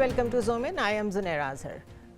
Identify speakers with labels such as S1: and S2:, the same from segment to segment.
S1: welcome to Zoom In. I am Zunaira Azhar.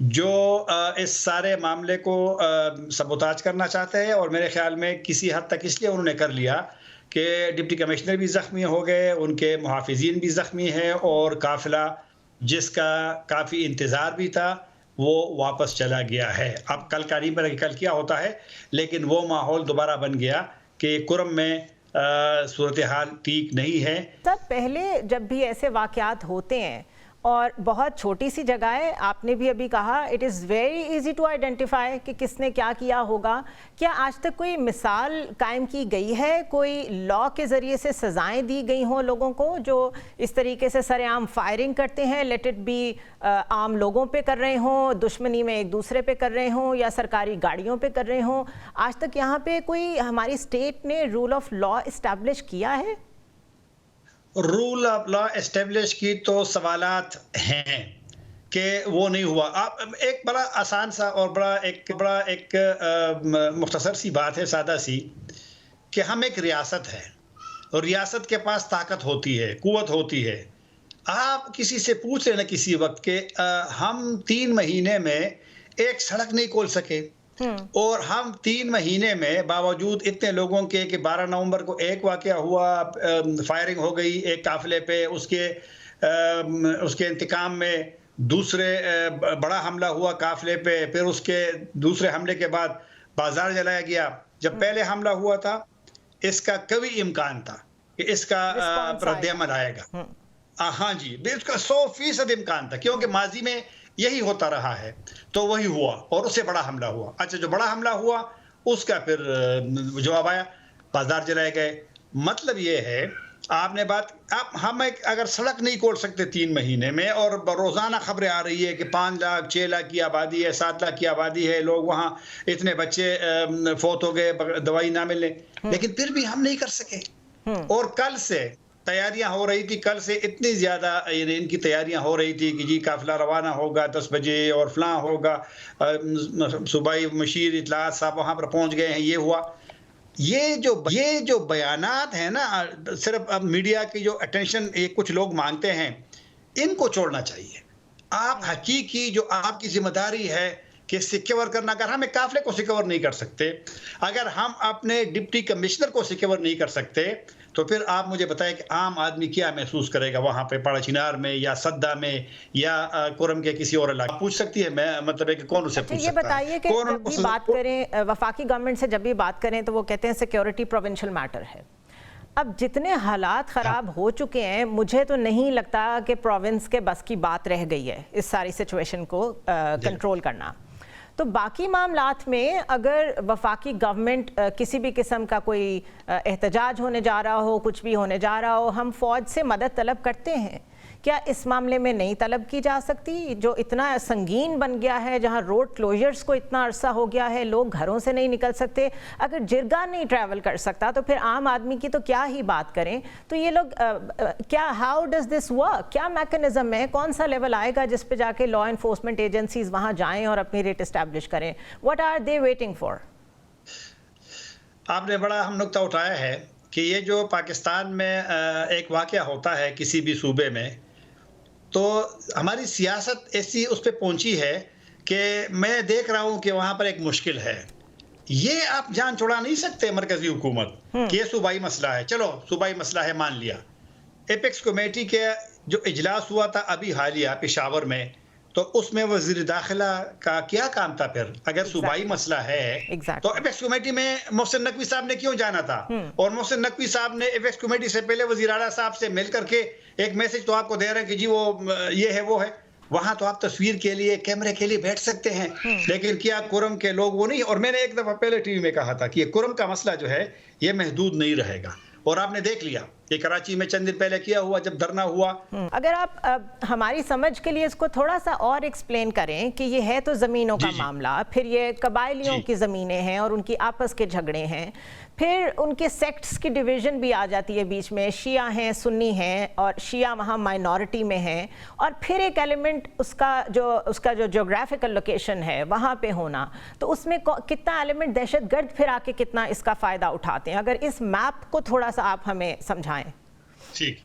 S2: جو اس سارے معاملے کو سبوتاج کرنا چاہتے ہیں، اور میرے خیال میں کسی حد تک اس لیے انہوں نے کر لیا کہ ڈپٹی کمشنر بھی زخمی ہو گئے، ان کے محافظین بھی زخمی ہیں، اور قافلہ جس کا کافی انتظار بھی تھا وہ واپس چلا گیا ہے۔ اب کل کا نہیں پتا کہ کل کیا ہوتا ہے، لیکن وہ ماحول دوبارہ بن گیا کہ کرم میں صورتحال ٹھیک نہیں ہے۔
S1: سر پہلے جب بھی ایسے واقعات ہوتے ہیں اور بہت چھوٹی سی جگہ ہے، آپ نے بھی ابھی کہا it is very easy to identify کہ کس نے کیا کیا ہوگا، کیا آج تک کوئی مثال قائم کی گئی ہے، کوئی لاء کے ذریعے سے سزائیں دی گئی ہوں لوگوں کو جو اس طریقے سے سر عام فائرنگ کرتے ہیں، لیٹ اٹ بی عام لوگوں پہ کر رہے ہوں، دشمنی میں ایک دوسرے پہ کر رہے ہوں، یا سرکاری گاڑیوں پہ کر رہے ہوں؟ آج تک یہاں پہ کوئی ہماری اسٹیٹ نے رول آف لاء اسٹیبلش کیا ہے؟
S2: رول آف لا اسٹیبلش کی تو سوالات ہیں کہ وہ نہیں ہوا۔ آپ ایک بڑا آسان سا اور بڑا ایک مختصر سی بات ہے، سادہ سی، کہ ہم ایک ریاست ہے اور ریاست کے پاس طاقت ہوتی ہے، قوت ہوتی ہے۔ آپ کسی سے پوچھ رہے نا کسی وقت کہ ہم 3 مہینے میں ایک سڑک نہیں کھول سکے، اور ہم 3 مہینے میں باوجود اتنے لوگوں کے کہ 12 نومبر کو ایک واقعہ ہوا، فائرنگ ہو گئی ایک قافلے پہ، اس کے انتقام میں دوسرے بڑا حملہ ہوا قافلے پہ، پھر اس کے دوسرے حملے کے بعد بازار جلایا گیا۔ جب پہلے حملہ ہوا تھا اس کا کبھی امکان تھا کہ اس کا رد عمل آئے گا، ہاں جی، اس کا 100% امکان تھا، کیونکہ ماضی میں یہی ہوتا رہا ہے، تو وہی ہوا اور اس سے بڑا حملہ ہوا۔ اچھا، جو بڑا حملہ ہوا اس کا پھر جواب آیا، بازار جلائے گئے۔ مطلب یہ ہے، آپ نے بات، ہم اگر سڑک نہیں کھول سکتے 3 مہینے میں، اور روزانہ خبریں آ رہی ہے کہ 5 لاکھ 6 لاکھ کی آبادی ہے، 7 لاکھ کی آبادی ہے، لوگ وہاں اتنے بچے فوت ہو گئے دوائی نہ ملنے، لیکن پھر بھی ہم نہیں کر سکے۔ اور کل سے تیاریاں ہو رہی تھی، کل سے اتنی زیادہ ان کی تیاریاں ہو رہی تھی کہ جی قافلہ روانہ ہوگا 10 بجے اور فلاں ہوگا، صوبائی مشیر اطلاعات صاحب وہاں پر پہنچ گئے ہیں، یہ ہوا۔ یہ جو بیانات ہیں نا، صرف اب میڈیا کی جو اٹینشن کچھ لوگ مانگتے ہیں، ان کو چھوڑنا چاہیے۔ آپ حقیقی جو آپ کی ذمہ داری ہے کہ سیکیور کرنا، اگر ہم ایک قافلے کو سیکیور نہیں کر سکتے، اگر ہم اپنے ڈپٹی کمشنر کو سیکیور نہیں کر سکتے، تو پھر آپ مجھے بتائیں کہ عام آدمی کیا محسوس کرے گا وہاں پہ پاڑا چنار میں یا صدہ میں یا کرم کے کسی اور علاقے؟ پوچھ سکتی ہے، میں مطلب ہے کہ کون اسے پوچھ سکتا ہے؟
S1: یہ بتائیے کہ جب بھی بات کریں وفاقی گورنمنٹ سے، جب بھی بات کریں تو وہ کہتے ہیں سیکیورٹی پروونشل میٹر ہے۔ اب جتنے حالات خراب ہو چکے ہیں، مجھے تو نہیں لگتا کہ پروونس کے بس کی بات رہ گئی ہے اس ساری سچویشن کو کنٹرول کرنا۔ تو باقی معاملات میں اگر وفاقی گورنمنٹ کسی بھی قسم کا کوئی احتجاج ہونے جا رہا ہو، کچھ بھی ہونے جا رہا ہو، ہم فوج سے مدد طلب کرتے ہیں، کیا اس معاملے میں نہیں طلب کی جا سکتی؟ جو اتنا سنگین بن گیا ہے، جہاں روڈ کلوجرز کو اتنا عرصہ ہو گیا ہے، لوگ گھروں سے نہیں نکل سکتے، اگر جرگہ نہیں ٹریول کر سکتا تو پھر عام آدمی کی تو کیا ہی بات کریں۔ تو یہ لوگ کیا، ہاؤ ڈز دس ورک؟ کیا میکنزم ہے، کون سا لیول آئے گا جس پہ جا کے لا انفورسمنٹ ایجنسیز وہاں جائیں اور اپنی ریٹ اسٹیبلش کریں؟ What are they waiting for?
S2: آپ نے بڑا اہم نقطہ اٹھایا ہے کہ یہ جو پاکستان میں ایک واقعہ ہوتا ہے کسی بھی صوبے میں، تو ہماری سیاست ایسی اس پہ پہنچی ہے کہ میں دیکھ رہا ہوں کہ وہاں پر ایک مشکل ہے۔ یہ آپ جان چھوڑا نہیں سکتے مرکزی حکومت کہ یہ صوبائی مسئلہ ہے، چلو صوبائی مسئلہ ہے مان لیا۔ ایپیکس کمیٹی کے جو اجلاس ہوا تھا ابھی حالیہ پشاور میں، تو اس میں وزیر داخلہ کا کیا کام تھا پھر؟ اگر صوبائی مسئلہ ہے تو ایپیکس کمیٹی میں محسن نقوی صاحب نے کیوں جانا تھا؟ اور محسن نقوی صاحب نے ایپیکس کمیٹی سے پہلے وزیر اعلیٰ صاحب سے مل کر کے ایک میسج تو آپ کو دے رہے ہیں کہ جی وہ یہ ہے وہ ہے، وہاں تو آپ تصویر کے لیے کیمرے کے لیے بیٹھ سکتے ہیں، لیکن کیا کرم کے لوگ وہ نہیں؟ اور میں نے ایک دفعہ پہلے ٹی وی میں کہا تھا کہ یہ کرم کا مسئلہ جو ہے یہ محدود نہیں رہے گا، اور آپ نے دیکھ لیا یہ کراچی میں چند دن پہلے کیا ہوا جب دھرنا ہوا۔
S1: اگر آپ ہماری سمجھ کے لیے اس کو تھوڑا سا اور ایکسپلین کریں کہ یہ ہے تو زمینوں کا معاملہ، پھر یہ قبائلیوں کی زمینیں ہیں اور ان کی آپس کے جھگڑے ہیں، پھر ان کے سیکٹس کی ڈویژن بھی آ جاتی ہے بیچ میں، شیعہ ہیں سنی ہیں اور شیعہ وہاں مائنورٹی میں ہیں، اور پھر ایک ایلیمنٹ اس کا جو جیوگرافیکل لوکیشن ہے وہاں پہ ہونا، تو اس میں کتنا ایلیمنٹ دہشت گرد پھر آ کے کتنا اس کا فائدہ اٹھاتے ہیں؟ اگر اس میپ کو تھوڑا سا آپ ہمیں سمجھائیں۔
S2: ٹھیک،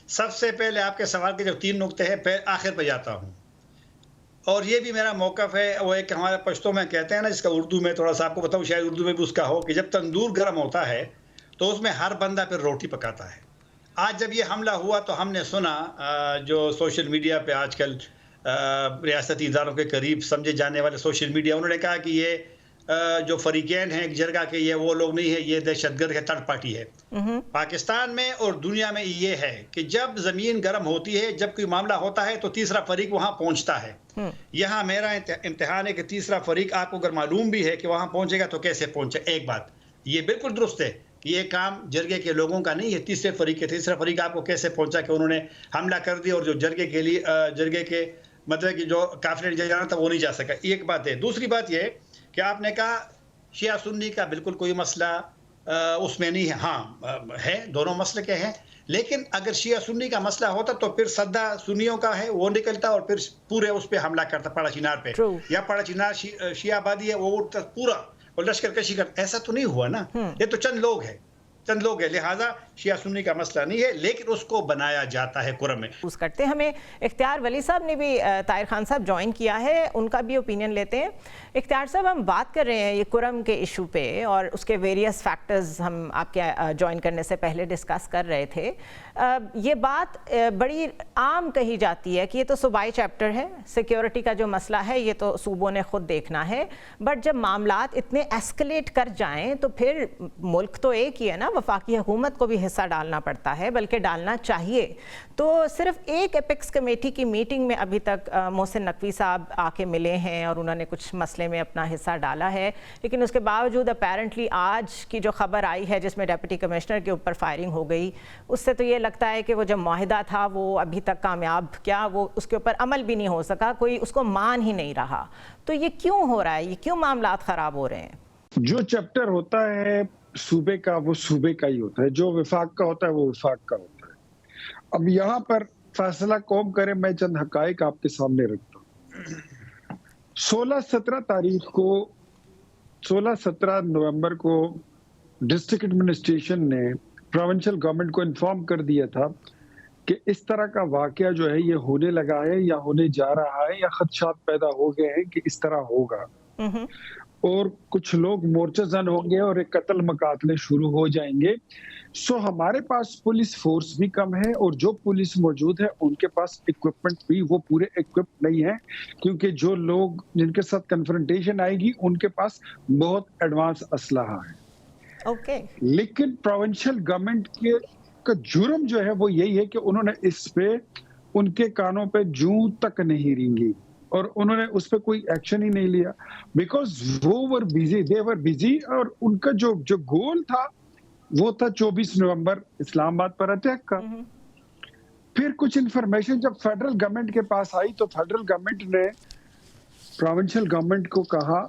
S2: سب سے پہلے آپ کے سوال کے جو 3 نقطے ہیں، آخر پہ جاتا ہوں۔ اور یہ بھی میرا موقف ہے، وہ ایک ہمارے پشتوں میں کہتے ہیں نا، جس کا اردو میں تھوڑا سا آپ کو بتاؤں، شاید اردو میں بھی اس کا ہو، کہ جب تندور گرم ہوتا ہے تو اس میں ہر بندہ پھر روٹی پکاتا ہے۔ آج جب یہ حملہ ہوا تو ہم نے سنا جو سوشل میڈیا پہ آج کل ریاستی اداروں کے قریب سمجھے جانے والے سوشل میڈیا، انہوں نے کہا کہ یہ جو فریقین ہیں ایک جرگہ کے، یہ وہ لوگ نہیں ہے، یہ دہشت گرد ہے، تھرڈ پارٹی ہے۔ پاکستان میں اور دنیا میں یہ ہے کہ جب زمین گرم ہوتی ہے، جب کوئی معاملہ ہوتا ہے تو تیسرا فریق وہاں پہنچتا ہے۔ یہاں میرا امتحان ہے کہ تیسرا فریق آپ کو اگر معلوم بھی ہے کہ وہاں پہنچے گا تو کیسے پہنچے۔ ایک بات یہ بالکل درست ہے کہ یہ کام جرگے کے لوگوں کا نہیں ہے، تیسرے فریق کے، تیسرا فریق آپ کو کیسے پہنچا کہ انہوں نے حملہ کر دیا اور جو جرگے کے لیے جرگے کے مطلب کہ جو قافلے جانا تھا وہ نہیں جا سکا۔ ایک بات ہے۔ دوسری بات یہ کہ آپ نے کہا شیعہ سنی کا بالکل کوئی مسئلہ اس میں نہیں ہے، ہاں ہے، دونوں مسئلے کے ہیں، لیکن اگر شیعہ سنی کا مسئلہ ہوتا تو پھر سدا سنیوں کا ہے وہ نکلتا اور پھر پورے اس پہ حملہ کرتا، پاڑا چنار پہ، یا پاڑا چنار شیعہ آبادی ہے وہ اٹھتا پورا اور لشکر کشی کرتا۔ ایسا تو نہیں ہوا نا، یہ تو چند لوگ ہیں، لہٰذا شیعہ سنی کا مسئلہ نہیں ہے، لیکن اس کو بنایا جاتا ہے قرم میں۔
S1: کرتے ہمیں اختیار ولی صاحب نے بھی طاہر خان صاحب جوائن کیا ہے، ان کا بھی اوپینین لیتے ہیں۔ اختیار صاحب، ہم بات کر رہے ہیں یہ قرم کے ایشو پہ اور اس کے ویریس فیکٹرز ہم آپ کے جوائن کرنے سے پہلے ڈسکس کر رہے تھے۔ یہ بات بڑی عام کہی جاتی ہے کہ یہ تو صوبائی چیپٹر ہے، سیکیورٹی کا جو مسئلہ ہے یہ تو صوبوں نے خود دیکھنا ہے، بٹ جب معاملات اتنے ایسکلیٹ کر جائیں تو پھر ملک تو ایک ہی ہے نا، وفاقی حکومت کو بھی حصہ ڈالنا پڑتا ہے، بلکہ ڈالنا چاہیے۔ تو صرف ایک ایپیکس کمیٹی کی میٹنگ میں ابھی تک محسن نقوی صاحب آ کے ملے ہیں اور انہوں نے کچھ مسئلے میں اپنا حصہ ڈالا ہے، لیکن اس کے باوجود اپیرنٹلی آج کی جو خبر آئی ہے جس میں ڈپٹی کمشنر کے اوپر فائرنگ ہو گئی، اس سے تو یہ لگتا ہے کہ وہ جو معاہدہ تھا وہ ابھی تک کامیاب کیا، وہ اس کے اوپر عمل بھی نہیں ہو سکا، کوئی اس کو مان ہی نہیں رہا۔ تو یہ کیوں ہو رہا ہے؟ یہ کیوں معاملات خراب ہو رہے ہیں؟
S3: جو چیپٹر ہوتا ہے صوبے کا وہ صوبے کا ہی ہوتا ہے، جو وفاق کا ہوتا ہے وہ وفاق کا ہوتا ہے۔ اب یہاں پر فیصلہ قوم کرے، میں چند حقائق آپ کے سامنے رکھتا ہوں۔ 16-17 نومبر کو ڈسٹرکٹ ایڈمنسٹریشن نے پروونشل گورنمنٹ کو انفارم کر دیا تھا کہ اس طرح کا واقعہ جو ہے یہ ہونے لگا ہے یا ہونے جا رہا ہے، یا خدشات پیدا ہو گئے ہیں کہ اس طرح ہوگا، اور کچھ لوگ مورچہ زن ہوں گے اور ایک قتل مقاتلے شروع ہو جائیں گے۔ سو ہمارے پاس پولیس فورس بھی کم ہے، اور جو پولیس موجود ہے ان کے پاس اکوپمنٹ بھی وہ پورے اکوپڈ نہیں ہے، کیونکہ جو لوگ جن کے ساتھ کنفرنٹیشن آئے گی ان کے پاس بہت ایڈوانس اسلحہ ہے۔ لیکن پروونشل گورنمنٹ کا جرم جو ہے وہ یہی ہے کہ انہوں نے اس پہ ان کے کانوں پہ جوں تک نہیں رینگی اور انہوں نے اس پہ کوئی ایکشن ہی نہیں لیا، بیکاز وہ دے ور بیزی، اور ان کا جو گول تھا وہ تھا 24 نومبر اسلام آباد پر اٹیک کا۔ پھر کچھ انفارمیشن جب فیڈرل گورنمنٹ کے پاس آئی تو فیڈرل گورنمنٹ نے پروونشل گورنمنٹ کو کہا،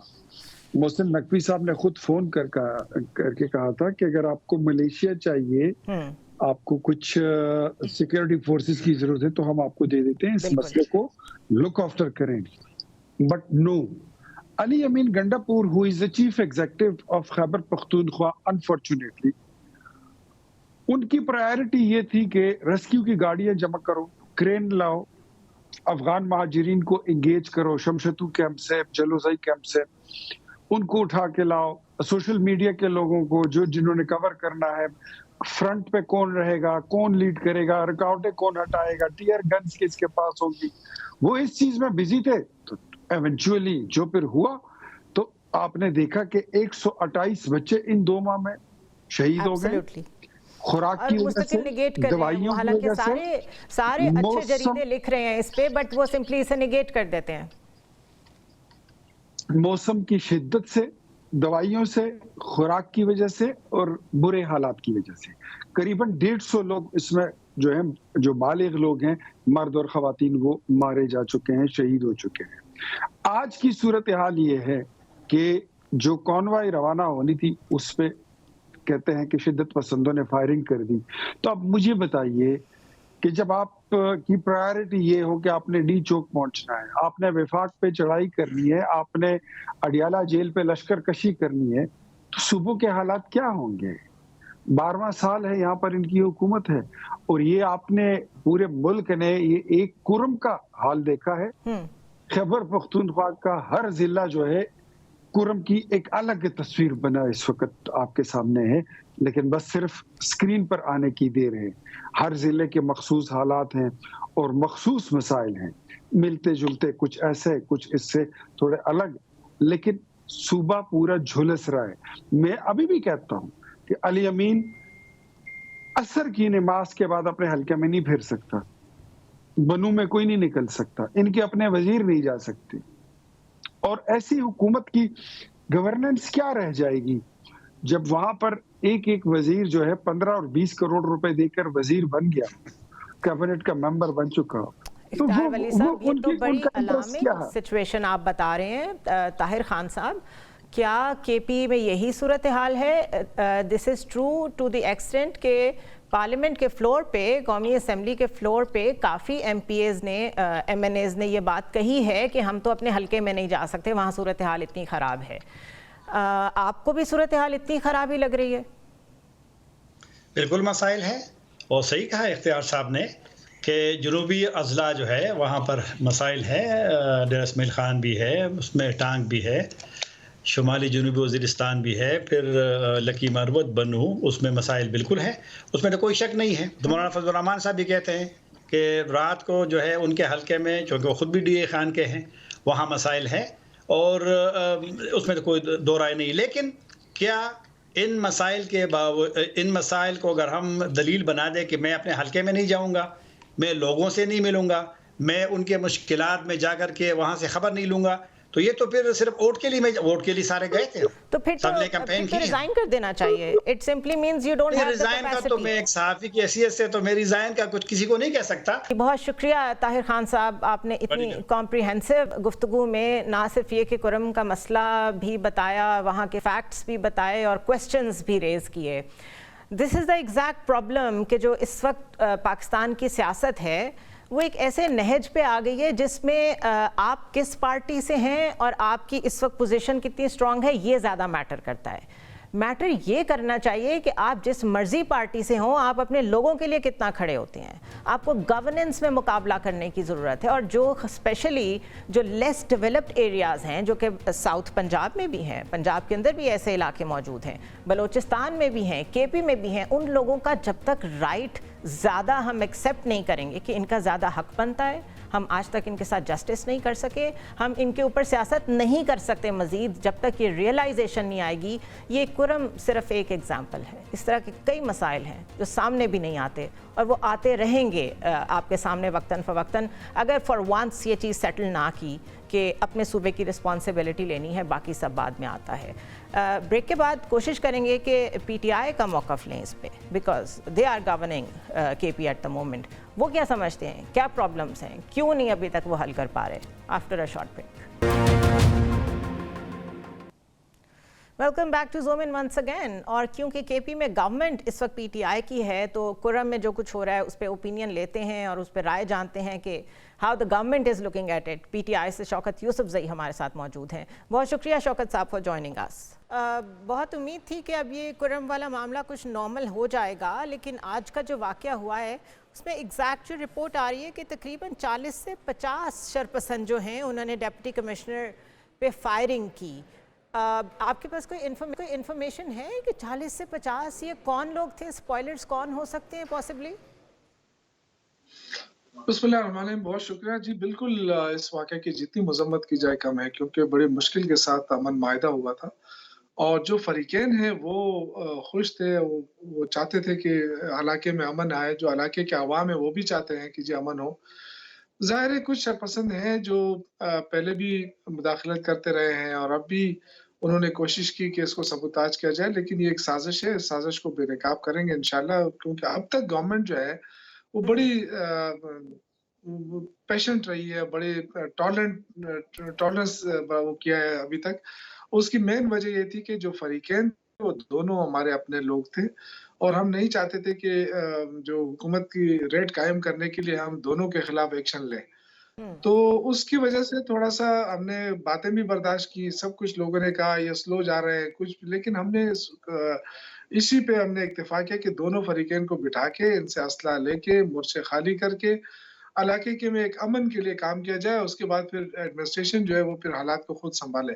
S3: محسن نقوی صاحب نے خود فون کر کے کہا تھا کہ اگر آپ کو ملیشیا چاہیے، آپ کو کچھ سیکیورٹی فورسز کی ضرورت ہے تو ہم آپ کو دے دیتے ہیں، اس مسئلے کو لک آفٹر کریں۔ But no, Ali Amin Gandapur who is the chief executive of Khyber Pakhtunkhwa, unfortunately ان کی پرائیورٹی یہ تھی کہ ریسکیو کی گاڑیاں جمع کرو، کرین لاؤ، افغان مہاجرین کو انگیج کرو، شمشتو کیمپ سے، جلوزائی کیمپ سے ان کو اٹھا کے لاؤ، سوشل میڈیا کے لوگوں کو جنہوں نے کور کرنا ہے، فرنٹ پہ کون رہے گا، کون لیڈ کرے گا، رکاوٹیں کون ہٹائے گا، ٹیئر گنز کس کے پاس ہوں گی، وہ اس چیز میں بزی تھے۔ تو ایونچولی جو پھر ہوا تو آپ نے دیکھا کہ 128 بچے ان 2 ماہ میں شہید ہو گئے، خوراک کی وجہ سے، دوائیوں کی وجہ سے۔
S1: سارے اچھے جریدے لکھ رہے ہیں اس پہ، بٹ وہ سمپلی اسے نیگیٹ کر دیتے ہیں۔ موسم
S3: کی شدت سے، دوائیوں سے، خوراک کی وجہ سے اور برے حالات کی وجہ سے قریباً 150 لوگ اس میں جو ہیں، جو بالغ لوگ ہیں، مرد اور خواتین، وہ مارے جا چکے ہیں، شہید ہو چکے ہیں۔ آج کی صورتحال یہ ہے کہ جو کانوائے روانہ ہونی تھی اس پہ کہتے ہیں کہ شدت پسندوں نے فائرنگ کر دی۔ تو اب مجھے بتائیے کہ جب آپ کی پرائیورٹی یہ ہو کہ آپ نے ڈی چوک پہنچنا ہے، آپ نے وفاق پہ چڑھائی کرنی ہے، آپ نے اڈیالہ جیل پہ لشکر کشی کرنی ہے، تو صوبوں کے حالات کیا ہوں گے؟ 12واں سال ہے یہاں پر ان کی حکومت ہے، اور یہ آپ نے پورے ملک نے یہ ایک کرم کا حال دیکھا ہے، خیبر پختونخوا کا ہر ضلع جو ہے کرم کی ایک الگ تصویر بنا اس وقت آپ کے سامنے ہے، لیکن بس صرف اسکرین پر آنے کی دیر ہے۔ ہر ضلع کے مخصوص حالات ہیں اور مخصوص مسائل ہیں، ملتے جلتے، کچھ ایسے کچھ اس سے تھوڑے الگ، لیکن صوبہ پورا جھلس رہا ہے۔ میں ابھی بھی کہتا ہوں کہ علی امین عصر کی نماز کے بعد اپنے حلقے میں نہیں پھر سکتا، بنو میں کوئی نہیں نکل سکتا، ان کے اپنے وزیر نہیں جا سکتے، اور ایسی حکومت کی گورننس کیا رہ جائے گی جب وہاں پر ایک ایک وزیر جو ہے 15 اور 20 کروڑ روپے دے کر وزیر بن گیا، کیبنٹ کا ممبر بن چکا۔ تو
S1: اختیار ولی صاحب، یہ تو بڑی
S3: ان کا انٹرسٹ کیا
S1: الارمنگ
S3: ہے؟
S1: سچویشن آپ بتا رہے ہیں طاہر خان صاحب، کیا کے پی میں یہی صورتحال ہے؟ This is true to the extent کہ پارلیمنٹ کے فلور پہ، قومی اسمبلی کے فلور پہ کافی ایم پی ایز نے، ایم این ایز نے یہ بات کہی ہے کہ ہم تو اپنے حلقے میں نہیں جا سکتے، وہاں صورتحال اتنی خراب ہے۔ آپ کو بھی صورتحال اتنی خراب ہی لگ رہی ہے؟
S2: بالکل مسائل ہے، اور صحیح کہا اختیار صاحب نے کہ جنوبی اضلاع جو ہے وہاں پر مسائل ہے، ڈیر اسماعیل خان بھی ہے، اس میں ٹانگ بھی ہے، شمالی جنوبی وزیرستان بھی ہے، پھر لکی مروت بنو، اس میں مسائل بالکل ہے، اس میں تو کوئی شک نہیں ہے۔ تو مولانا فضل الرحمان صاحب بھی کہتے ہیں کہ رات کو جو ہے ان کے حلقے میں، چونکہ وہ خود بھی ڈی اے خان کے ہیں، وہاں مسائل ہیں، اور اس میں تو کوئی دو رائے نہیں۔ لیکن کیا ان مسائل کو اگر ہم دلیل بنا دیں کہ میں اپنے حلقے میں نہیں جاؤں گا، میں لوگوں سے نہیں ملوں گا، میں ان کے مشکلات میں جا کر کے وہاں سے خبر نہیں لوں گا، تو یہ تو پھر صرف ووٹ کے لیے، ووٹ کے لیے سارے گئے تھے،
S1: تو پھر
S2: سب نے کیمپین کی ہے۔
S1: ریزائن کر دینا چاہیے۔ It simply means you don't have the
S2: resign کا تو
S1: کیپیسٹی۔
S2: میں ایک صحافی کی حیثیت سے تو میں ریزائن کا کچھ کسی کو نہیں کہہ سکتا۔
S1: بہت شکریہ طاہر خان صاحب، آپ نے اتنی کمپریہنسو گفتگو میں نہ صرف یہ کہ کرم کا مسئلہ بھی بتایا، وہاں کے فیکٹس بھی بتائے اور کویسچنز بھی ریز کیے۔ دس از دا ایگزیکٹ پرابلم کہ جو اس وقت پاکستان کی سیاست ہے وہ ایک ایسے نہج پہ آ گئی ہے جس میں آپ کس پارٹی سے ہیں اور آپ کی اس وقت پوزیشن کتنی اسٹرانگ ہے یہ زیادہ میٹر کرتا ہے۔ میٹر یہ کرنا چاہیے کہ آپ جس مرضی پارٹی سے ہوں، آپ اپنے لوگوں کے لیے کتنا کھڑے ہوتے ہیں۔ آپ کو گورننس میں مقابلہ کرنے کی ضرورت ہے، اور جو اسپیشلی جو لیس ڈیولپڈ ایریاز ہیں، جو کہ ساؤتھ پنجاب میں بھی ہیں، پنجاب کے اندر بھی ایسے علاقے موجود ہیں، بلوچستان میں بھی ہیں، کے پی میں بھی ہیں، ان لوگوں کا جب تک رائٹ زیادہ ہم ایکسیپٹ نہیں کریں گے کہ ان کا زیادہ حق بنتا ہے، ہم آج تک ان کے ساتھ جسٹس نہیں کر سکے، ہم ان کے اوپر سیاست نہیں کر سکتے مزید جب تک یہ ریئلائزیشن نہیں آئے گی۔ یہ کرم صرف ایک ایگزامپل ہے، اس طرح کے کئی مسائل ہیں جو سامنے بھی نہیں آتے، اور وہ آتے رہیں گے آپ کے سامنے وقتاً فوقتاً، اگر فار وانس یہ چیز سیٹل نہ کی کہ اپنے صوبے کی رسپانسبلٹی لینی ہے، باقی سب بعد میں آتا ہے۔ بریک کے بعد کوشش کریں گے کہ پی ٹی آئی کا موقف لیں اس پہ، بیکاز دے آر گورننگ کے پی ایٹ دا مومنٹ۔ وہ کیا سمجھتے ہیں، کیا پرابلمس ہیں، کیوں نہیں ابھی تک وہ حل کر پا رہے؟ After a short break. Welcome back to zoomin once again. اور کیونکہ کے پی میں گورنمنٹ اس وقت پی ٹی آئی کی ہے، تو کرم میں جو کچھ ہو رہا ہے اس پہ اوپینین لیتے ہیں اور اس پہ رائے جانتے ہیں کہ how the government is looking at it. P T I سے شوکت یوسف زئی ہمارے ساتھ موجود ہیں۔ بہت شکریہ شوکت صاحب فار جوائننگ اس۔ بہت امید تھی کہ اب یہ کرم والا معاملہ کچھ نارمل ہو جائے گا، لیکن آج کا جو واقعہ ہوا ہے اس میں ایگزیکٹ جو رپورٹ آ رہی ہے کہ تقریباً 40 سے 50 شرپسند جو ہیں انہوں نے ڈپٹی کمشنر پہ فائرنگ کی۔ آپ کے پاس کوئی انفارمیشن ہے کہ 40 سے 50 یہ کون لوگ تھے، اسپوائلرز کون ہو سکتے ہیں پاسبلی؟
S4: بسم اللہ الرحمن الرحیم، بہت شکریہ جی۔ بالکل اس واقعے کی جتنی مذمت کی جائے کم ہے، کیونکہ بڑی مشکل کے ساتھ امن معاہدہ ہوا تھا، اور جو فریقین ہیں وہ خوش تھے، وہ چاہتے تھے کہ علاقے میں امن آئے، جو علاقے کے عوام ہیں وہ بھی چاہتے ہیں کہ جی امن ہو۔ ظاہر ہے کچھ شرپسند ہیں جو پہلے بھی مداخلت کرتے رہے ہیں، اور اب بھی انہوں نے کوشش کی کہ اس کو سبوتاج کیا جائے، لیکن یہ ایک سازش ہے، اس سازش کو بے نقاب کریں گے انشاءاللہ، کیونکہ اب تک گورنمنٹ جو ہے وہ بڑی پیشنٹ رہی ہے، بڑے ٹالرنس وہ کیا ہے ابھی تک۔ اس کی مین وجہ یہ تھی کہ جو فریقین وہ دونوں ہمارے اپنے لوگ تھے، اور ہم نہیں چاہتے تھے کہ جو حکومت کی ریٹ قائم کرنے کے لیے ہم دونوں کے خلاف ایکشن لیں۔ تو اس کی وجہ سے تھوڑا سا ہم نے باتیں بھی برداشت کی، سب کچھ لوگوں نے کہا یہ سلو جا رہے ہیں کچھ، لیکن ہم نے اسی پہ ہم نے اتفاق کیا کہ دونوں فریقین کو بٹھا کے ان سے اسلحہ لے کے مورچے خالی کر کے علاقے کے میں ایک امن کے لیے کام کیا جائے، اس کے بعد پھر ایڈمنسٹریشن جو ہے وہ پھر حالات کو خود سنبھالے۔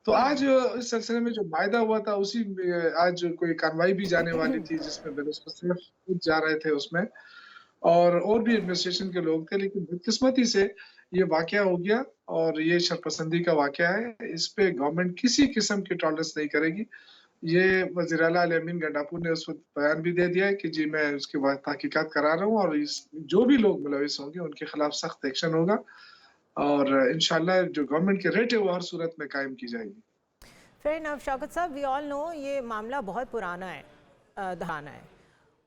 S4: تو آج اس سلسلے میں جو معاہدہ ہوا تھا اسی میں آج کوئی کارروائی بھی جانے والی تھی، جس میں صرف خود جا رہے تھے اس میں، اور بھی ایڈمنسٹریشن کے لوگ تھے، لیکن بدقسمتی سے یہ واقعہ ہو گیا اور یہ شرپسندی کا واقعہ ہے۔ اس پہ گورنمنٹ کسی قسم کی ٹالرنس نہیں کرے گی۔ یہ وزیر اعلیٰ علی امین گنڈاپور نے اس وقت بیان بھی دے دیا ہے کہ جی میں اس کے بعد تحقیقات کرا رہا ہوں، اور جو بھی لوگ ملوث ہوں گے ان کے خلاف سخت ایکشن ہوگا، اور انشاءاللہ جو گورنمنٹ کی ریٹ ہے وہ ہر صورت میں قائم کی جائے گی۔
S1: فیر انف شوکت صاحب، وی آل نو یہ معاملہ بہت پرانا ہے، دہانا ہے،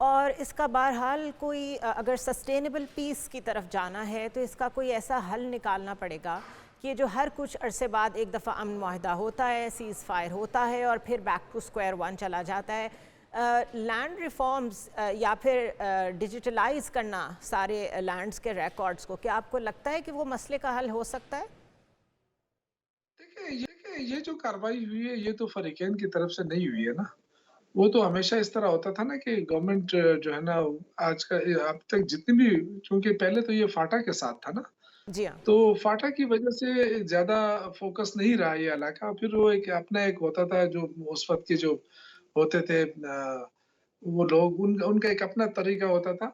S1: اور اس کا بہرحال کوئی اگر سسٹینیبل پیس کی طرف جانا ہے تو اس کا کوئی ایسا حل نکالنا پڑے گا کہ جو ہر کچھ عرصے بعد ایک دفعہ امن معاہدہ ہوتا ہے، سیز فائر ہوتا ہے اور پھر بیک ٹو اسکوائر ون چلا جاتا ہے۔ لینڈ ریفارمز یا پھر ڈیجیٹلائز کرنا سارے لینڈز کے ریکارڈز کو، کیا آپ کو لگتا ہے کہ وہ مسئلے کا حل ہو سکتا ہے؟
S4: دیکھیں یہ جو کارروائی ہوئی ہے یہ تو فریقین کی طرف سے نہیں ہوئی ہے نا۔ وہ تو ہمیشہ اس طرح ہوتا تھا نا کہ گورنمنٹ جو ہے نا آج کا اب تک جتنی بھی، کیونکہ پہلے تو یہ فاٹا کے ساتھ تھا نا،
S1: جی ہاں۔
S4: تو فاٹا کی وجہ سے زیادہ فوکس نہیں رہا یہ علاقہ، پھر وہ ایک اپنا ایک ہوتا تھا جو اس وقت کے جو ہوتے تھے وہ لوگ، ان کا ایک اپنا طریقہ ہوتا تھا،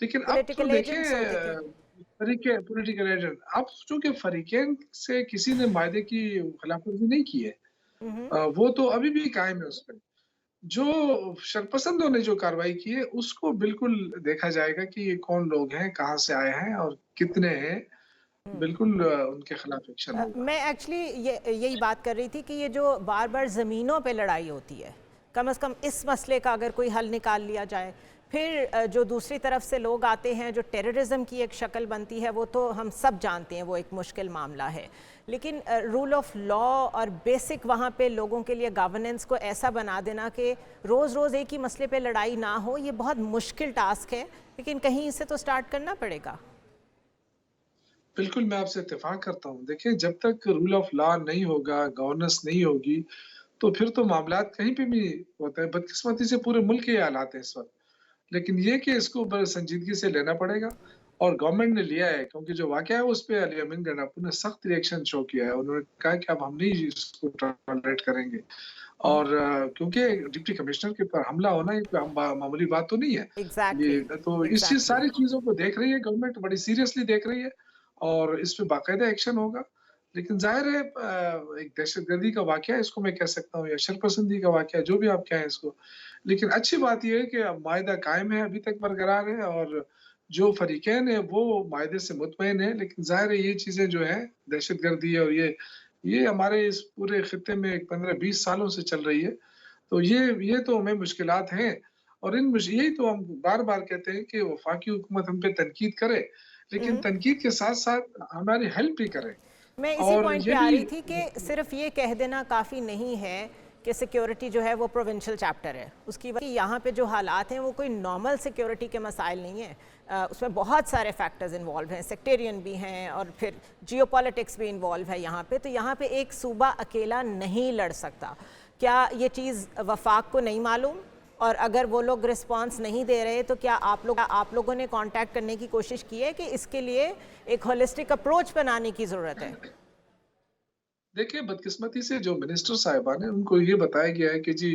S4: لیکن اب تو
S1: پولیٹیکل
S4: دیکھیں
S1: ایجنٹس ہوتے تھے۔
S4: پولیٹیکل ایجنٹ، اب چونکہ فریقین سے کسی نے معاہدے کی خلاف ورزی نہیں کی ہے، وہ تو ابھی بھی قائم ہے اس پہ۔ جو شرپسندوں نے جو کارروائی کی ہے اس کو بالکل دیکھا جائے گا کہ یہ کون لوگ ہیں، کہاں سے آئے ہیں اور کتنے ہیں، بالکل ان کے خلاف ایکشن ہوگا۔
S1: میں ایکچولی یہی بات کر رہی تھی کہ یہ جو بار بار زمینوں پہ لڑائی ہوتی ہے، کم از کم اس مسئلے کا اگر کوئی حل نکال لیا جائے، پھر جو دوسری طرف سے لوگ آتے ہیں، جو ٹیررزم کی ایک شکل بنتی ہے، وہ تو ہم سب جانتے ہیں وہ ایک مشکل معاملہ ہے، لیکن رول آف لا اور بیسک وہاں پہ لوگوں کے لیے گورننس کو ایسا بنا دینا کہ روز روز ایک ہی مسئلے پہ لڑائی نہ ہو، یہ بہت مشکل ٹاسک ہے، لیکن کہیں اسے تو سٹارٹ کرنا پڑے گا۔
S4: بالکل میں آپ سے اتفاق کرتا ہوں۔ دیکھیں جب تک رول آف لا نہیں ہوگا، گورننس نہیں ہوگی، تو پھر تو معاملات کہیں پہ بھی ہوتا ہے۔ بدقسمتی سے پورے ملک کے حالات ہیں اس وقت، لیکن یہ کہ اس کو بڑے سنجیدگی سے لینا پڑے گا، اور گورنمنٹ نے لیا ہے، کیونکہ جو واقعہ ہے اس پہ علی امین گنڈاپور نے سخت ریئیکشن شو کیا ہے۔ انہوں نے کہا کہ اب ہم نہیں اس کو ٹالریٹ کریں گے، اور کیونکہ ڈپٹی کمشنر کے پر حملہ ہونا یہ معمولی بات تو نہیں ہے۔
S1: ایگزیکٹلی،
S4: یہ تو اسی
S1: ایگزیکٹلی۔
S4: ساری چیزوں کو دیکھ رہی ہے گورنمنٹ، بڑی سیریسلی دیکھ رہی ہے، اور اس پہ باقاعدہ ایکشن ہوگا۔ لیکن ظاہر ہے ایک دہشت گردی کا واقعہ اس کو میں کہہ سکتا ہوں، یا شرپسندی کا واقعہ، جو بھی آپ کہیں اس کو، لیکن اچھی بات یہ ہے کہ اب معاہدہ قائم ہے، ابھی تک برقرار ہے، اور جو فریقین ہیں وہ معاہدے سے مطمئن ہیں، لیکن ظاہر ہے یہ چیزیں جو ہیں دہشت گردی، اور یہ ہمارے اس پورے خطے میں 15-20 سالوں سے چل رہی ہے، تو یہ تو ہمیں مشکلات ہیں، اور یہی تو ہم بار بار کہتے ہیں کہ وفاقی حکومت ہم پہ تنقید کرے، لیکن تنقید کے ساتھ ساتھ ہماری ہیلپ بھی کرے،
S1: میں اسی
S4: اور
S1: پوائنٹ پہ
S4: یہ
S1: آ
S4: بھی
S1: رہی تھی کہ صرف یہ کہہ دینا کافی نہیں ہے کہ سیکیورٹی جو ہے وہ پروونشل چیپٹر ہے، اس کی وجہ یہاں پہ جو حالات ہیں وہ کوئی نارمل سیکیورٹی کے مسائل نہیں ہیں، اس میں بہت سارے فیکٹرز انوالو ہیں، سیکٹیرین بھی ہیں اور پھر جیو پالیٹکس بھی انوالو ہے یہاں پہ، تو یہاں پہ ایک صوبہ اکیلا نہیں لڑ سکتا۔ کیا یہ چیز وفاق کو نہیں معلوم؟ اور اگر وہ لوگ رسپانس نہیں دے رہے تو کیا آپ لوگوں نے کانٹیکٹ کرنے کی کوشش کی ہے کہ اس کے لیے ایک ہولسٹک اپروچ بنانے کی ضرورت ہے؟
S4: دیکھیں بدقسمتی سے جو منسٹر صاحبان ہیں ان کو یہ بتایا گیا ہے کہ جی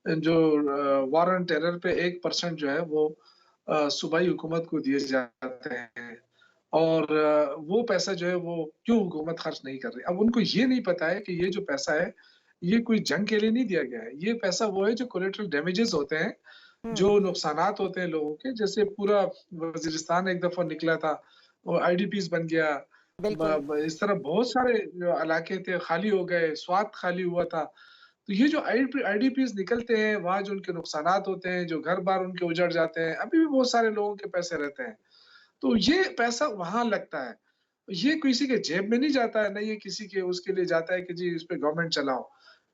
S4: جو وار آن ٹیرر پہ 1% جو ہے وہ صوبائی حکومت کو دیے جاتے ہیں، اور وہ پیسہ جو ہے وہ کیوں حکومت خرچ نہیں کر رہی۔ اب ان کو یہ نہیں پتا ہے کہ یہ جو پیسہ ہے یہ کوئی جنگ کے لیے نہیں دیا گیا ہے، یہ پیسہ وہ ہے جو کولیٹرل ڈیمیجز ہوتے ہیں، جو نقصانات ہوتے ہیں لوگوں کے، جیسے پورا وزیرستان ایک دفعہ نکلا تھا، وہ آئی ڈی پیز بن گیا،
S1: بالکل۔
S4: اس طرح بہت سارے جو علاقے تھے خالی ہو گئے، سوات خالی ہوا تھا، تو یہ جو آئی ڈی پیز نکلتے ہیں وہاں جو ان کے نقصانات ہوتے ہیں، جو گھر بار ان کے اجڑ جاتے ہیں، ابھی بھی بہت سارے لوگوں کے پیسے رہتے ہیں، تو یہ پیسہ وہاں لگتا ہے، یہ کسی کے جیب میں نہیں جاتا ہے، نہ یہ کسی کے اس کے لیے جاتا ہے کہ جی اس پہ گورنمنٹ چلاؤ،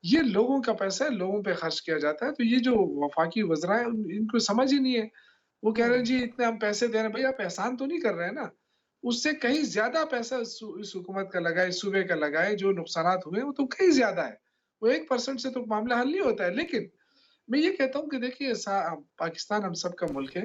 S4: یہ لوگوں کا پیسہ ہے، لوگوں پہ خرچ کیا جاتا ہے۔ تو یہ جو وفاقی وزراء ہیں ان کو سمجھ ہی نہیں ہے، وہ کہہ رہے ہیں جی اتنے ہم پیسے دے رہے ہیں، بھائی آپ احسان تو نہیں کر رہے ہیں نا، اس سے کہیں زیادہ پیسہ اس حکومت کا لگائے، اس صوبے کا لگائے، جو نقصانات ہوئے وہ تو کہیں زیادہ ہے، وہ 1% سے تو معاملہ حل نہیں ہوتا ہے۔ لیکن میں یہ کہتا ہوں کہ دیکھیے پاکستان ہم سب کا ملک ہے،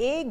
S1: 1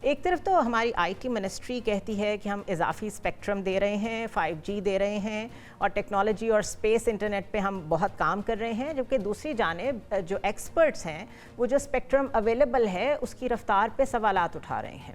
S1: ایک طرف تو ہماری آئی ٹی منسٹری کہتی ہے کہ ہم اضافی اسپیکٹرم دے رہے ہیں، 5G دے رہے ہیں اور ٹیکنالوجی اور اسپیس انٹرنیٹ پہ ہم بہت کام کر رہے ہیں، جبکہ دوسری جانب جو ایکسپرٹس ہیں وہ جو اسپیکٹرم اویلیبل ہے اس کی رفتار پہ سوالات اٹھا رہے ہیں۔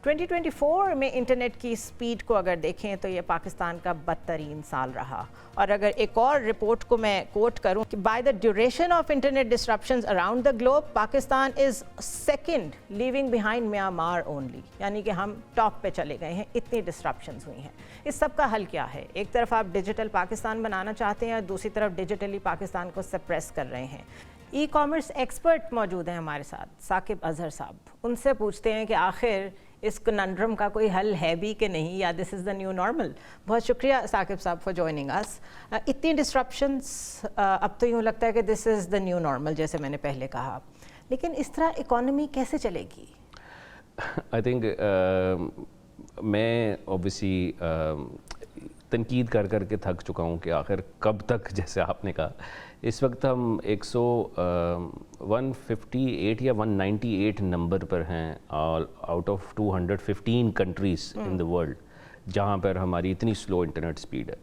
S1: 2024 میں انٹرنیٹ کی سپیڈ کو اگر دیکھیں تو یہ پاکستان کا بدترین سال رہا، اور اگر ایک اور رپورٹ کو میں کوٹ کروں کہ by the duration of internet disruptions around the globe Pakistan is second leaving behind Myanmar only, یعنی کہ ہم ٹاپ پہ چلے گئے ہیں، اتنی ڈسرپشنز ہوئی ہیں۔ اس سب کا حل کیا ہے؟ ایک طرف آپ ڈیجیٹل پاکستان بنانا چاہتے ہیں اور دوسری طرف ڈیجیٹلی پاکستان کو سپریس کر رہے ہیں۔ ای کامرس ایکسپرٹ موجود ہیں ہمارے ساتھ، ثاقب اظہر صاحب، ان سے پوچھتے ہیں کہ آخر اس کننڈرم کا کوئی حل ہے بھی کہ نہیں، یا دس از دا نیو نارمل؟ بہت شکریہ ثاقب صاحب فار جوائننگ اس۔ اتنی ڈسٹرپشنس، اب تو یوں لگتا ہے کہ دس از دا نیو نارمل جیسے میں نے پہلے کہا، لیکن اس طرح اکانومی کیسے چلے گی؟
S5: آئی تھنک میں اوبیسلی تنقید کر کر کے تھک چکا ہوں کہ آخر کب تک، جیسے آپ نے کہا اس وقت ہم 158 یا 198 نمبر پر ہیں out of 215 countries in the world جہاں پر ہماری اتنی سلو انٹرنیٹ سپیڈ ہے۔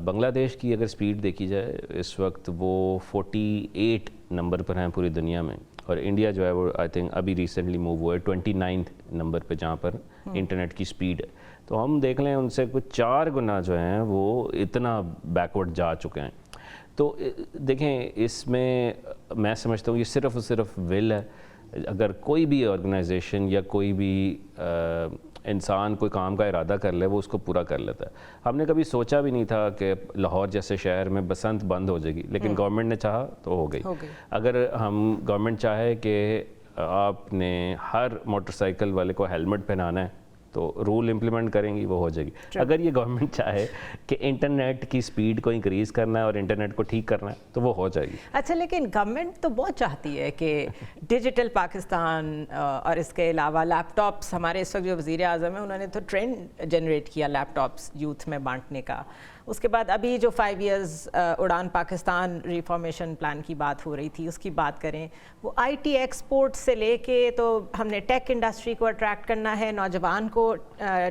S5: بنگلہ دیش کی اگر سپیڈ دیکھی جائے اس وقت وہ 48 نمبر پر ہیں پوری دنیا میں، اور انڈیا جو ہے وہ آئی تھنک ابھی ریسنٹلی موو ہوا ہے 29 نمبر پہ جہاں پر انٹرنیٹ کی سپیڈ ہے۔ تو ہم دیکھ لیں ان سے کچھ 4 گنا جو ہیں وہ اتنا بیکورڈ جا چکے ہیں۔ تو دیکھیں اس میں سمجھتا ہوں یہ صرف اور صرف ول ہے۔ اگر کوئی بھی آرگنائزیشن یا کوئی بھی انسان کوئی کام کا ارادہ کر لے وہ اس کو پورا کر لیتا ہے۔ ہم نے کبھی سوچا بھی نہیں تھا کہ لاہور جیسے شہر میں بسنت بند ہو جائے گی، لیکن گورنمنٹ نے چاہا تو ہو گئی۔ اگر ہم گورنمنٹ چاہے کہ آپ نے ہر موٹر سائیکل والے کو ہیلمٹ پہنانا ہے تو رول امپلیمنٹ کریں گی، وہ ہو جائے گی۔ اگر یہ گورنمنٹ چاہے کہ انٹرنیٹ کی سپیڈ کو انکریز کرنا ہے اور انٹرنیٹ کو ٹھیک کرنا ہے تو وہ ہو جائے گی۔
S1: اچھا، لیکن گورنمنٹ تو بہت چاہتی ہے کہ ڈیجیٹل پاکستان اور اس کے علاوہ لیپ ٹاپس، ہمارے اس وقت جو وزیر اعظم ہیں انہوں نے تو ٹرینڈ جنریٹ کیا لیپ ٹاپس یوتھ میں بانٹنے کا۔ اس کے بعد ابھی جو 5 ایئرز اڑان پاکستان ریفارمیشن پلان کی بات ہو رہی تھی اس کی بات کریں، وہ آئی ٹی ایکسپورٹ سے لے کے تو ہم نے ٹیک انڈسٹری کو اٹریکٹ کرنا ہے، نوجوان کو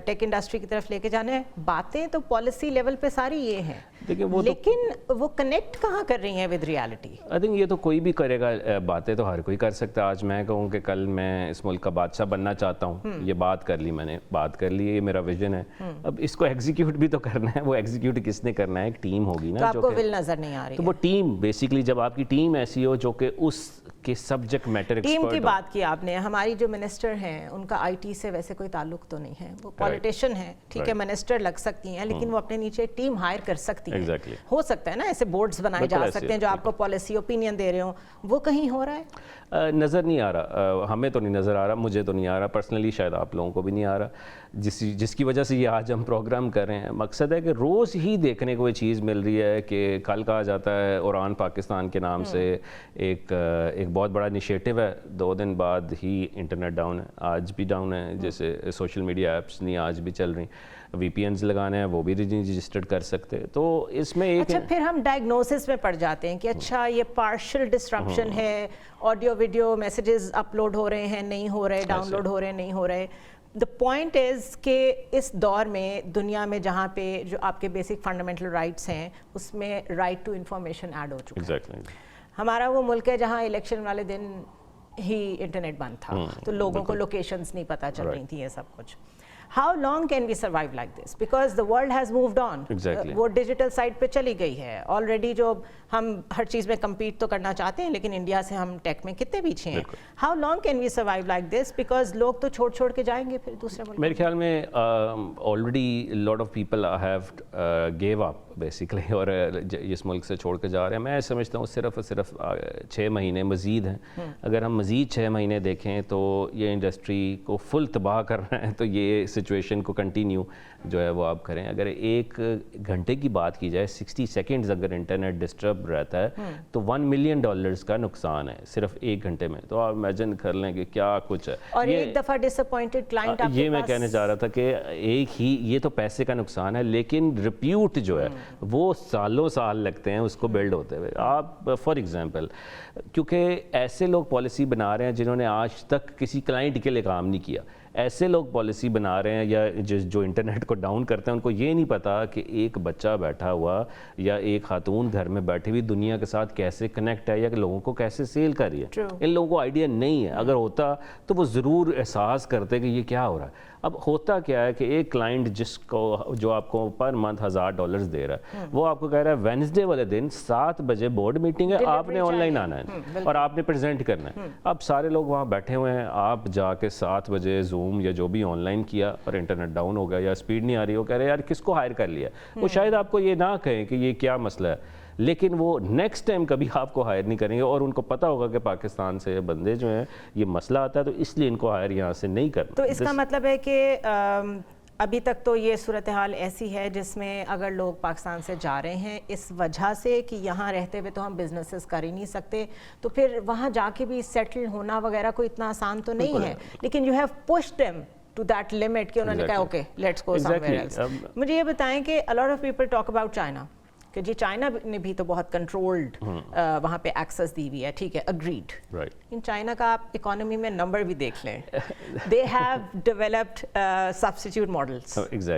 S1: ٹیک انڈسٹری کی طرف لے کے جانا ہے۔ باتیں تو پالیسی لیول پہ ساری یہ ہیں، لیکن وہ کنیکٹ کہاں کر رہی ہیں ود ریالٹی؟
S5: آئی تھنک یہ تو کوئی بھی کرے گا، باتیں تو ہر کوئی کر سکتا ہے۔ آج میں کہوں کہ کل میں اس ملک کا بادشاہ بننا چاہتا ہوں، یہ بات کر لی، میں نے بات کر لی، یہ میرا ویژن ہے، اب اس کو ایگزیکیوٹ بھی تو کرنا ہے۔ وہ ایگزیکیوٹ کس نے کرنا ہے؟ ایک ٹیم ہوگی نا،
S1: جو ول نظر نہیں آ رہی۔
S5: تو وہ ٹیم بیسیکلی جب آپ کی ٹیم ایسی ہو جو کہ اس کے سبجیکٹ میٹر ایکسپرٹ
S1: ٹیم کی بات کی آپ نے، ہماری جو منسٹر ہیں ان کا آئی ٹی سے ویسے کوئی تعلق تو نہیں ہے، وہ پولیٹیشین ہیں، ٹھیک ہے، منسٹر لگ سکتی ہیں لیکن وہ اپنے نیچے ایک ٹیم ہائر کر سکتی ہیں۔ ہو سکتا ہے نا ایسے بورڈز بنائے جا سکتے ہیں جو آپ کو پالیسی اوپینین دے رہے ہوں، وہ کہیں ہو رہا ہے؟
S5: نظر نہیں آ رہا، ہمیں تو نہیں نظر آ رہا، مجھے تو نہیں آ رہا پرسنلی، شاید آپ لوگوں کو بھی نہیں آ رہا، جس کی وجہ سے یہ آج ہم پروگرام کر رہے ہیں۔ مقصد ہے کہ روز ہی دیکھنے کو یہ چیز مل رہی ہے کہ کل کہا جاتا ہے اڑان پاکستان کے نام سے ایک بہت بڑا انیشیٹو ہے، 2 دن بعد ہی انٹرنیٹ ڈاؤن ہے، آج بھی ڈاؤن ہے، جیسے سوشل میڈیا ایپس نہیں آج بھی چل رہی، وی پی اینز لگانے ہیں وہ بھی رجسٹرڈ کر سکتے۔ تو اس میں ایک
S1: اچھا پھر ہم ڈائگنوسس میں پڑ جاتے ہیں کہ اچھا یہ پارشل ڈسٹرپشن ہے، آڈیو ویڈیو میسیجز اپلوڈ ہو رہے ہیں نہیں ہو رہے، ڈاؤن لوڈ ہو رہے ہیں نہیں ہو رہے۔ دا پوائنٹ از کہ اس دور میں دنیا میں جہاں پہ جو آپ کے بیسک فنڈامنٹل رائٹس ہیں اس میں رائٹ ٹو انفارمیشن ایڈ ہو چکا ہے۔ ہمارا وہ ملک ہے جہاں الیکشن والے دن ہی انٹرنیٹ بند تھا، تو لوگوں کو لوکیشنز نہیں پتہ چل رہی تھیں، یہ سب کچھ۔ How long can we survive like this? Because the world has moved on. وہ ڈیجیٹل سائٹ پہ چلی گئی ہے آلریڈی، جو ہم ہر چیز میں کمپیٹ تو کرنا چاہتے ہیں لیکن انڈیا سے ہم ٹیک میں کتنے پیچھے ہیں۔ How long can we survive like this? Because لوگ تو چھوڑ کے جائیں گے پھر دوسرے ملک۔
S5: میرے خیال میں already lot of people have gave up basically, اور اس ملک سے چھوڑ کے جا رہے ہیں۔ میں سمجھتا ہوں صرف اور صرف 6 مہینے مزید ہیں، اگر ہم مزید 6 مہینے دیکھیں تو یہ انڈسٹری کو فل تباہ کرنا ہے تو یہ سچویشن کو کنٹینیو جو ہے وہ آپ کریں۔ اگر 1 گھنٹے کی بات کی جائے، 60 سیکنڈز اگر انٹرنیٹ ڈسٹرب رہتا ہے تو $1 ملین کا نقصان ہے صرف 1 گھنٹے میں، تو آپ امیجن کر لیں کہ کیا کچھ ہے۔
S1: اور ایک دفعہ ڈس اپوائنٹڈ کلائنٹ،
S5: یہ میں کہنے چاہ رہا تھا کہ ایک ہی یہ تو پیسے کا نقصان ہے، لیکن ریپیوٹ جو ہے وہ سالوں سال لگتے ہیں اس کو بلڈ ہوتے ہوئے. آپ فار ایگزامپل کیونکہ ایسے لوگ پالیسی بنا رہے ہیں جنہوں نے آج تک کسی کلائنٹ کے لیے کام نہیں کیا, ایسے لوگ پالیسی بنا رہے ہیں یا جو انٹرنیٹ کو ڈاؤن کرتے ہیں ان کو یہ نہیں پتا کہ ایک بچہ بیٹھا ہوا یا ایک خاتون گھر میں بیٹھی ہوئی دنیا کے ساتھ کیسے کنیکٹ ہے یا کہ لوگوں کو کیسے سیل کر رہی ہے. ان لوگوں کو آئیڈیا نہیں ہے. اگر ہوتا تو وہ ضرور احساس کرتے کہ یہ کیا ہو رہا ہے. اب ہوتا کیا ہے کہ ایک کلائنٹ جس کو جو آپ کو پر منتھ $1000 دے رہا ہے وہ آپ کو کہہ رہا ہے وینسڈے والے دن 7 بجے بورڈ میٹنگ ہے, آپ نے آن لائن آنا ہے اور آپ نے پریزنٹ کرنا ہے. اب سارے لوگ وہاں بیٹھے ہوئے ہیں, آپ جا کے 7 بجے زوم یا جو بھی آن لائن کیا اور انٹرنیٹ ڈاؤن ہو گیا یا اسپیڈ نہیں آ رہی, وہ کہہ رہے ہیں یار کس کو ہائر کر لیا. وہ شاید آپ کو یہ نہ کہیں کہ یہ کیا مسئلہ ہے, لیکن وہ نیکسٹ ٹائم کبھی آپ کو ہائر نہیں کریں گے اور ان کو پتہ ہوگا کہ پاکستان سے بندے جو ہیں یہ مسئلہ آتا ہے تو اس لیے ان کو ہائر یہاں سے نہیں کرنا.
S1: تو اس کا مطلب ہے کہ ابھی تک تو یہ صورتحال ایسی ہے جس میں اگر لوگ پاکستان سے جا رہے ہیں اس وجہ سے کہ یہاں رہتے ہوئے تو ہم بزنسز کر ہی نہیں سکتے, تو پھر وہاں جا کے بھی سیٹل ہونا وغیرہ کوئی اتنا آسان تو نہیں ہے, لیکن you have pushed them to that limit کہ انہوں نے کہا okay let's go somewhere else. مجھے یہ بتائیں کہ a lot of people talk about China کہ جی چائنا نے بھی تو بہت کنٹرولڈ وہاں پہ ایکسس دی ہوئی ہے, ٹھیک ہے, اگریڈ. ان چائنا کا آپ اکانومی میں نمبر بھی دیکھ لیں, they have developed substitute models,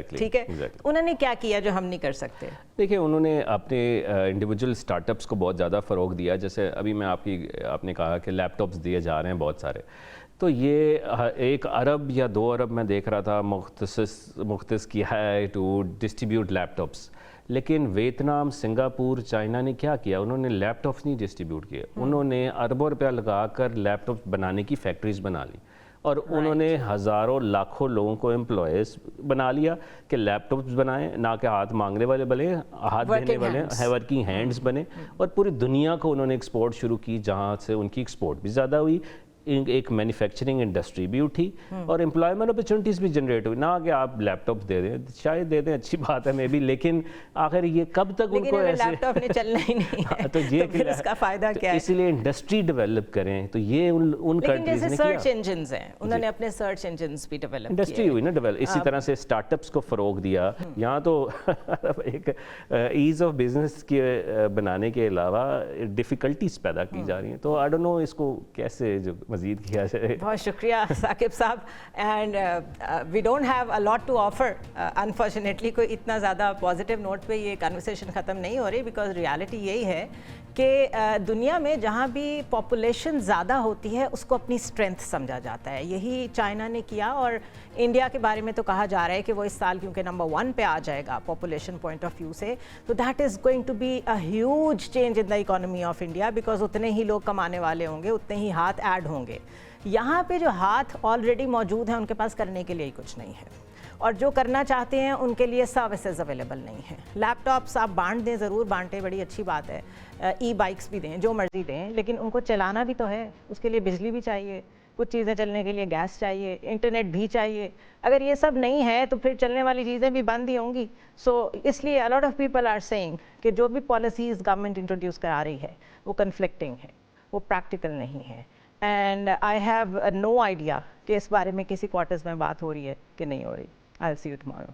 S1: ٹھیک ہے. انہوں نے کیا کیا جو ہم نہیں کر سکتے؟
S5: دیکھیں انہوں نے اپنے انڈیویجول اسٹارٹ اپس کو بہت زیادہ فروغ دیا. جیسے ابھی میں آپ نے کہا کہ لیپ ٹاپس دیے جا رہے ہیں بہت سارے, تو یہ 1 ارب یا 2 ارب میں دیکھ رہا تھا مختص کیا ہے ٹو ڈسٹریبیوٹ لیپ ٹاپس. لیکن ویتنام, سنگاپور, چائنا نے کیا کیا, انہوں نے لیپ ٹاپس نہیں ڈسٹریبیوٹ کیے, انہوں نے اربوں روپیہ لگا کر لیپ ٹاپس بنانے کی فیکٹریز بنا لی اور انہوں نے ہزاروں لاکھوں لوگوں کو امپلائیز بنا لیا کہ لیپ ٹاپس بنائیں, نہ کہ ہاتھ مانگنے والے بنے, ہاتھ دینے والے ورکنگ ہینڈز بنے, اور پوری دنیا کو انہوں نے ایکسپورٹ شروع کی جہاں سے ان کی ایکسپورٹ بھی زیادہ ہوئی, ایک مینوفیکچرنگ انڈسٹری بھی اٹھی اور امپلائمنٹ اپرچونیٹیز بھی جنریٹ ہوئی. نہ کہ آپ لیپ ٹاپ دے دیں, شاید دے دیں اچھی بات ہے میں بھی, لیکن آخر یہ کب تک ان کو ایسے
S1: لیپ ٹاپ نے چلنا ہی نہیں ہے
S5: تو یہ
S1: پھر اس کا فائدہ کیا ہے؟
S5: اس لیے انڈسٹری ڈیولپ کریں. تو یہ ان کنٹریز نے کیا,
S1: سرچ انجنز ہیں, انہوں نے اپنے سرچ انجنز بھی ڈیولپ کیے,
S5: انڈسٹری ہوئی نا ڈیولپ. اسی طرح سے اسٹارٹ اپس کو فروغ دیا. یہاں تو ایک ایز آف بزنس کے بنانے کے علاوہ ڈیفیکلٹیز پیدا کی جا رہی ہیں. تو آئی ڈونٹ نو اس کو کیسے جو مزید کیا جائے.
S1: بہت شکریہ ثاقب صاحب, and we don't have a lot to offer unfortunately. کوئی اتنا زیادہ پازیٹیو نوٹ پہ یہ کنورسیشن ختم نہیں ہو رہی, بیکاز ریالٹی یہی ہے کہ دنیا میں جہاں بھی پاپولیشن زیادہ ہوتی ہے اس کو اپنی اسٹرینتھ سمجھا جاتا ہے. یہی چائنا نے کیا, اور انڈیا کے بارے میں تو کہا جا رہا ہے کہ وہ اس سال کیونکہ نمبر 1 پہ آ جائے گا پاپولیشن پوائنٹ آف ویو سے, تو that is going to be a huge change in the economy of India, because اتنے ہی لوگ کمانے والے ہوں گے, اتنے ہی ہاتھ ایڈ ہوں گے. یہاں پہ جو ہاتھ آلریڈی موجود ہیں ان کے پاس کرنے کے لیے ہی کچھ نہیں ہے, اور جو کرنا چاہتے ہیں ان کے لیے سروسز اویلیبل نہیں ہیں. لیپ ٹاپس آپ بانٹ دیں, ضرور بانٹیں, بڑی اچھی بات ہے, ای بائکس بھی دیں, جو مرضی دیں, لیکن ان کو چلانا بھی تو ہے, اس کے لیے بجلی بھی چاہیے, کچھ چیزیں چلنے کے لیے گیس چاہیے, انٹرنیٹ بھی چاہیے. اگر یہ سب نہیں ہے تو پھر چلنے والی چیزیں بھی بند ہی ہوں گی. سو اس لیے a lot of people are saying کہ جو بھی پالیسیز گورنمنٹ انٹروڈیوس کرا رہی ہے وہ کنفلکٹنگ ہے, وہ پریکٹیکل نہیں ہے. And I have no idea کہ اس بارے میں کسی کوارٹرز میں بات ہو رہی ہے کہ نہیں ہو رہی. I'll see you tomorrow.